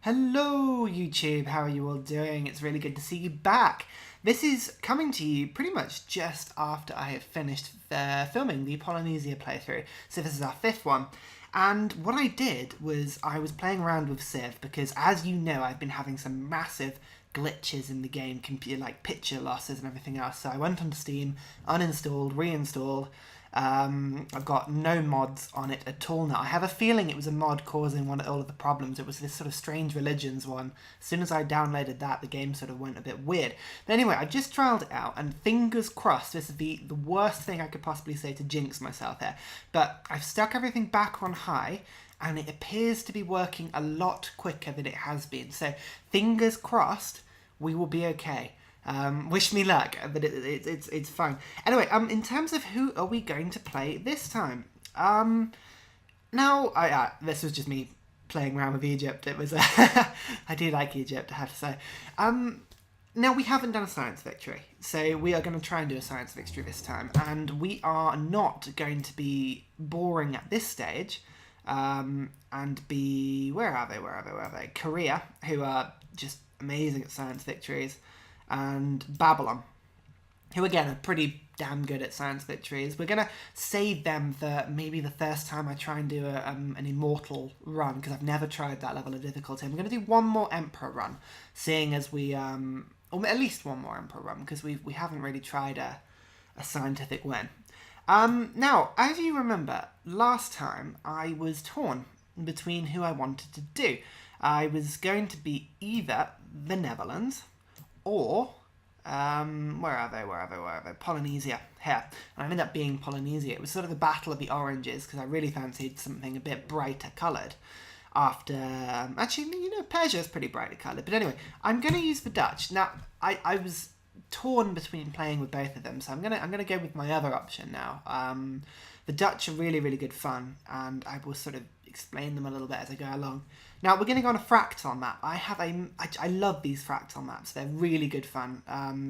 Hello YouTube, how are you all doing? It's really good to see you back. This is coming to you pretty much just after I have finished filming the Polynesia playthrough. So this is our fifth one. And what I did was I was playing around with Civ because, as you know, I've been having some massive glitches in the game, computer like picture losses and everything else. So I went onto Steam, uninstalled, reinstalled. I've got no mods on it at all now. I have a feeling it was a mod causing all of the problems. It was this sort of Strange Religions one. As soon as I downloaded that, the game sort of went a bit weird. But anyway, I just trialed it out, and fingers crossed, this is the worst thing I could possibly say to jinx myself here. But I've stuck everything back on high, and it appears to be working a lot quicker than it has been. So fingers crossed, we will be okay. Wish me luck, but it's fine. Anyway, in terms of who are we going to play this time? Now, this was just me playing around with Egypt. It was, I do like Egypt, I have to say. Now, we haven't done a science victory, so we are going to try and do a science victory this time, and we are not going to be boring at this stage, and be, where are they? Korea, who are just amazing at science victories, and Babylon, who again are pretty damn good at science victories. We're going to save them for maybe the first time I try and do an immortal run, because I've never tried that level of difficulty. I'm going to do one more Emperor run, seeing as we, or at least one more Emperor run, because we haven't really tried a scientific win. Now, as you remember, last time I was torn between who I wanted to do. I was going to be either the Netherlands, or, where are they? Polynesia, here. And I ended up being Polynesia. It was sort of the battle of the oranges, because I really fancied something a bit brighter coloured. After, actually, you know, Persia is pretty brightly coloured. But anyway, I'm going to use the Dutch. Now, I was torn between playing with both of them, so I'm gonna go with my other option now. The Dutch are really, really good fun, and I will sort of explain them a little bit as I go along. Now, we're going to go on a Fractal map. I love these Fractal maps. They're really good fun.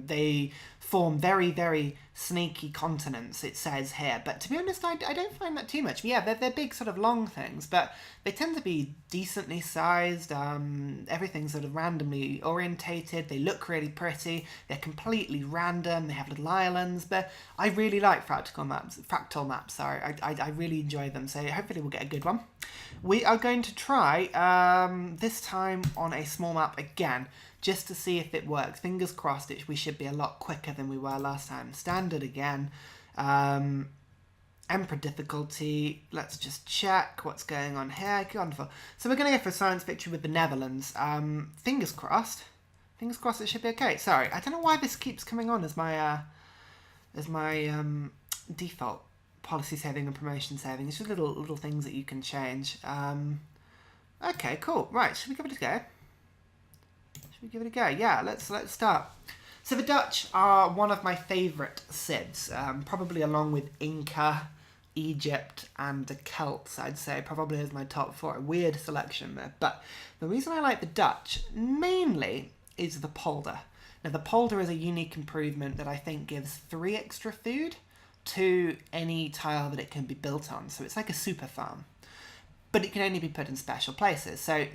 They form very, very snaky continents, it says here. But to be honest, I don't find that too much. Yeah, they're big sort of long things, but they tend to be decently sized. Everything's sort of randomly orientated. They look really pretty. They're completely random. They have little islands. But I really like Fractal maps. Sorry, I really enjoy them. So hopefully we'll get a good one. We are going to try this time on a small map again, just to see if it works. Fingers crossed, we should be a lot quicker than we were last time. Standard again. Emperor difficulty. Let's just check what's going on here. Wonderful. So we're going to go for a science victory with the Netherlands. Fingers crossed. Fingers crossed it should be okay. Sorry, I don't know why this keeps coming on as my default policy saving and promotion saving. It's just little things that you can change. Okay, cool. Right, should we give it a go? Yeah, let's start. So the Dutch are one of my favourite Civs, probably along with Inca, Egypt, and the Celts, I'd say, probably as my top four. A weird selection there. But the reason I like the Dutch, mainly, is the polder. Now, the polder is a unique improvement that I think gives 3 extra food to any tile that it can be built on. So it's like a super farm. But it can only be put in special places. So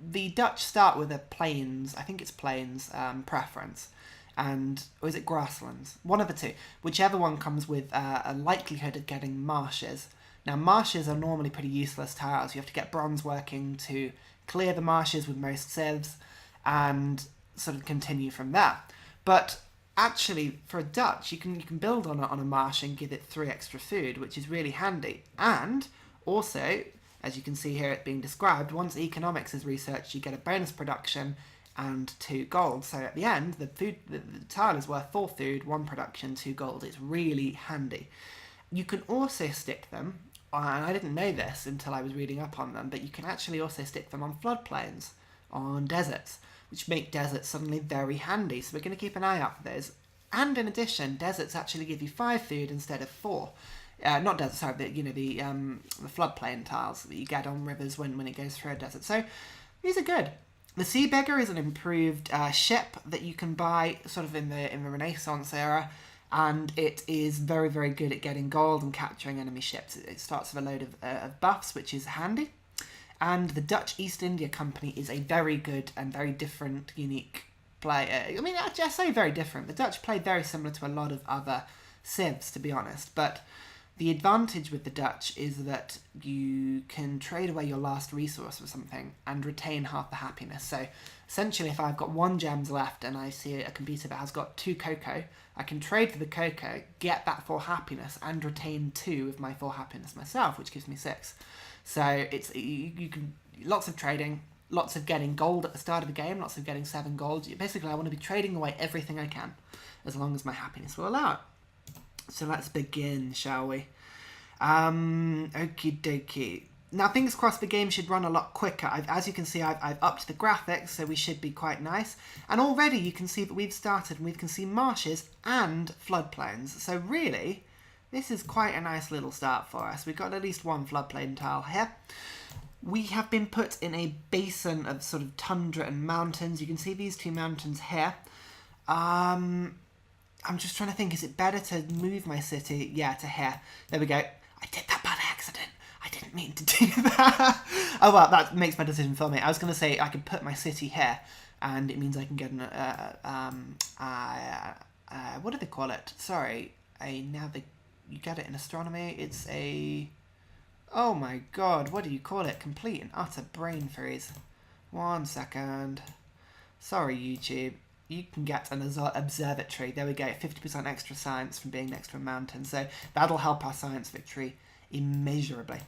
the Dutch start with a plains, I think it's plains, preference. Or is it grasslands? One of the two. Whichever one comes with a likelihood of getting marshes. Now, marshes are normally pretty useless tiles. You have to get bronze working to clear the marshes with most civs and sort of continue from there. But actually, for a Dutch, you can build on a marsh and give it 3 extra food, which is really handy. And also, as you can see here it being described, once economics is researched, you get a bonus production and 2 gold. So at the end, the tile is worth 4 food, 1 production, 2 gold. It's really handy. You can also stick them, and I didn't know this until I was reading up on them, but you can actually also stick them on floodplains, on deserts, which make deserts suddenly very handy. So we're going to keep an eye out for those. And in addition, deserts actually give you 5 food instead of 4. Not deserts, sorry, but the floodplain tiles that you get on rivers when it goes through a desert. So these are good. The Sea Beggar is an improved ship that you can buy sort of in the Renaissance era, and it is very, very good at getting gold and capturing enemy ships. It starts with a load of buffs, which is handy. And the Dutch East India Company is a very good and very different, unique player. I mean, I say very different. The Dutch play very similar to a lot of other civs, to be honest. But the advantage with the Dutch is that you can trade away your last resource or something and retain half the happiness. So essentially, if I've got 1 gems left and I see a computer that has got 2 cocoa, I can trade for the cocoa, get that 4 happiness, and retain 2 of my 4 happiness myself, which gives me 6. So it's you can lots of trading, lots of getting gold at the start of the game, lots of getting 7 gold. Basically, I want to be trading away everything I can, as long as my happiness will allow it. So let's begin, shall we? Okie dokie. Now, fingers crossed the game should run a lot quicker. As you can see, I've upped the graphics, so we should be quite nice. And already you can see that we've started and we can see marshes and floodplains. So really, this is quite a nice little start for us. We've got at least 1 floodplain tile here. We have been put in a basin of sort of tundra and mountains. You can see these 2 mountains here. I'm just trying to think, is it better to move my city? Yeah, to here. There we go. I did that by accident. I didn't mean to do that. Oh, well, that makes my decision for me. I was going to say I could put my city here, and it means I can get an, what do they call it? Sorry, you get it in astronomy. It's a, oh my god, what do you call it? Complete and utter brain freeze. 1 second. Sorry, YouTube. You can get an observatory. There we go, 50% extra science from being next to a mountain. So that'll help our science victory immeasurably.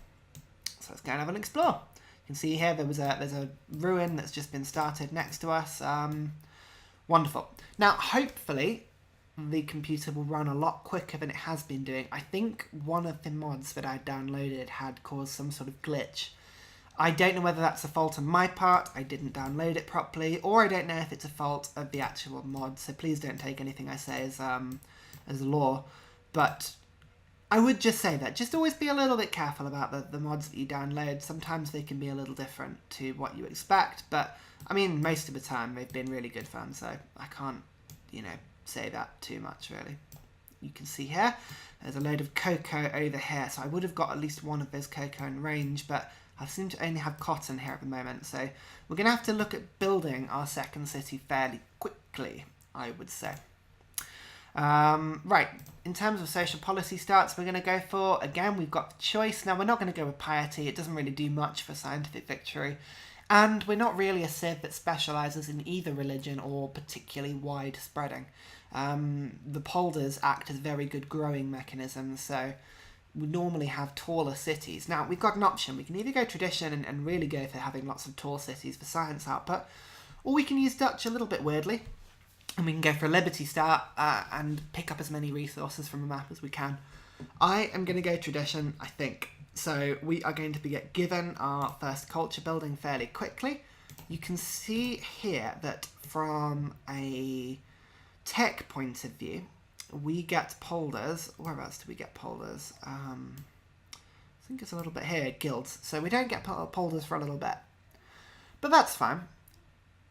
So let's go and have an explore. You can see here there's a ruin that's just been started next to us. Wonderful. Now, hopefully, the computer will run a lot quicker than it has been doing. I think one of the mods that I downloaded had caused some sort of glitch. I don't know whether that's a fault on my part, I didn't download it properly, or I don't know if it's a fault of the actual mod, so please don't take anything I say as law. But I would just say that, just always be a little bit careful about the mods that you download. Sometimes they can be a little different to what you expect, but I mean, most of the time they've been really good fun, so I can't, say that too much, really. You can see here, there's a load of cocoa over here, so I would have got at least 1 of those cocoa in range, but I seem to only have cotton here at the moment, so we're going to have to look at building our second city fairly quickly, I would say. Right, in terms of social policy starts, we're going to go for, again, we've got the choice. Now, we're not going to go with piety. It doesn't really do much for scientific victory. And we're not really a civ that specialises in either religion or particularly wide spreading. The polders act as very good growing mechanisms, so we normally have taller cities. Now, we've got an option. We can either go tradition and really go for having lots of tall cities for science output, or we can use Dutch a little bit weirdly, and we can go for a Liberty start and pick up as many resources from a map as we can. I am going to go tradition, I think. So we are going to be given our first culture building fairly quickly. You can see here that from a tech point of view, we get polders. Where else do we get polders? I think it's a little bit here, guilds. So we don't get polders for a little bit. But that's fine.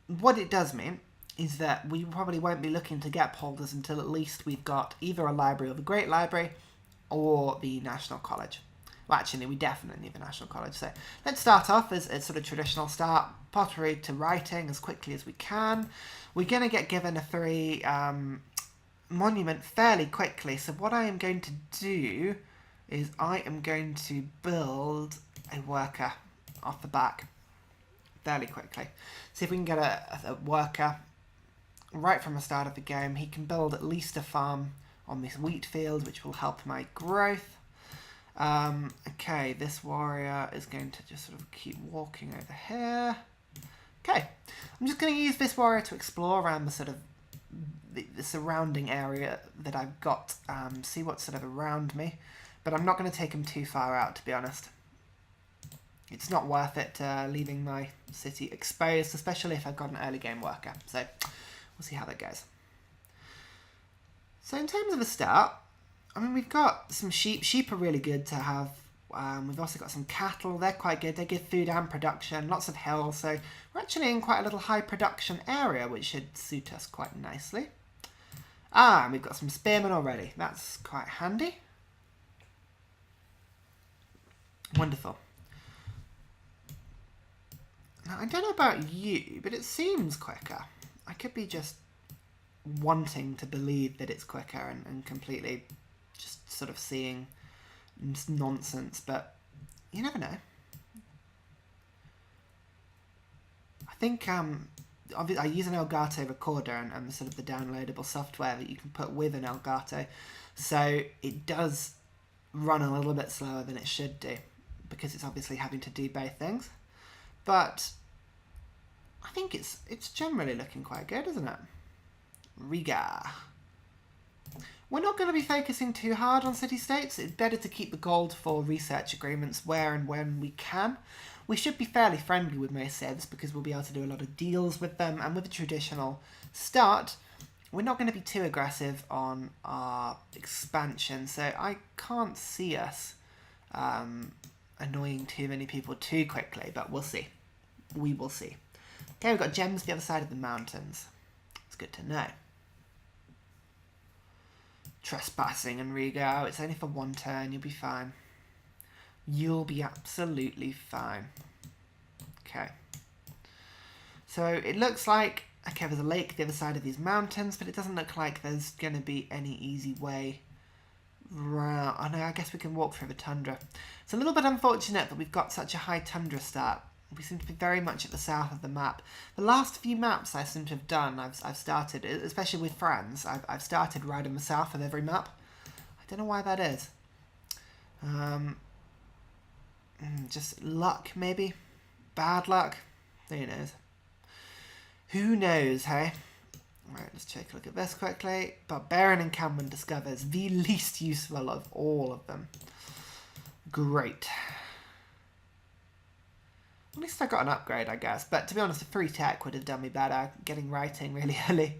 What it does mean is that we probably won't be looking to get polders until at least we've got either a library or the Great Library or the National College. Well, actually, we definitely need the National College. So let's start off as a sort of traditional start, pottery to writing as quickly as we can. We're going to get given a 3 monument fairly quickly. So what I am going to do is I am going to build a worker off the back fairly quickly. See if we can get a worker right from the start of the game. He can build at least a farm on this wheat field, which will help my growth. Okay, this warrior is going to just sort of keep walking over here. Okay, I'm just going to use this warrior to explore around the sort of the surrounding area that I've got, see what's sort of around me, but I'm not going to take him too far out, to be honest. It's not worth it leaving my city exposed, especially if I've got an early game worker, so we'll see how that goes. So in terms of a start, I mean, we've got some sheep. Sheep are really good to have. We've also got some cattle. They're quite good. They give food and production. Lots of hills. So we're actually in quite a little high production area, which should suit us quite nicely. And we've got some spearmen already. That's quite handy. Wonderful. Now, I don't know about you, but it seems quicker. I could be just wanting to believe that it's quicker and completely just sort of seeing nonsense, but you never know. I think I use an Elgato recorder and sort of the downloadable software that you can put with an Elgato, so it does run a little bit slower than it should do because it's obviously having to do both things. But I think it's generally looking quite good, isn't it? Riga. We're not going to be focusing too hard on city-states. It's better to keep the gold for research agreements where and when we can. We should be fairly friendly with most civs because we'll be able to do a lot of deals with them, and with a traditional start, we're not going to be too aggressive on our expansion, so I can't see us annoying too many people too quickly, but we'll see. We will see. Okay, we've got gems the other side of the mountains. It's good to know. Trespassing and Riga. It's only for one turn. You'll be fine. You'll be absolutely fine. Okay. So it looks like, okay, there's a lake the other side of these mountains, but it doesn't look like there's going to be any easy way around. Oh no, I guess we can walk through the tundra. It's a little bit unfortunate that we've got such a high tundra start. We seem to be very much at the south of the map. The last few maps I seem to have done, I've started, especially with friends, I've started right in the south of every map. I don't know why that is. Just luck, maybe? Bad luck? Who knows? Who knows, hey? Right, let's take a look at this quickly. Barbarian encampment discovers the least useful of all of them. Great. At least I got an upgrade, I guess. But to be honest, a free tech would have done me better. Getting writing really early.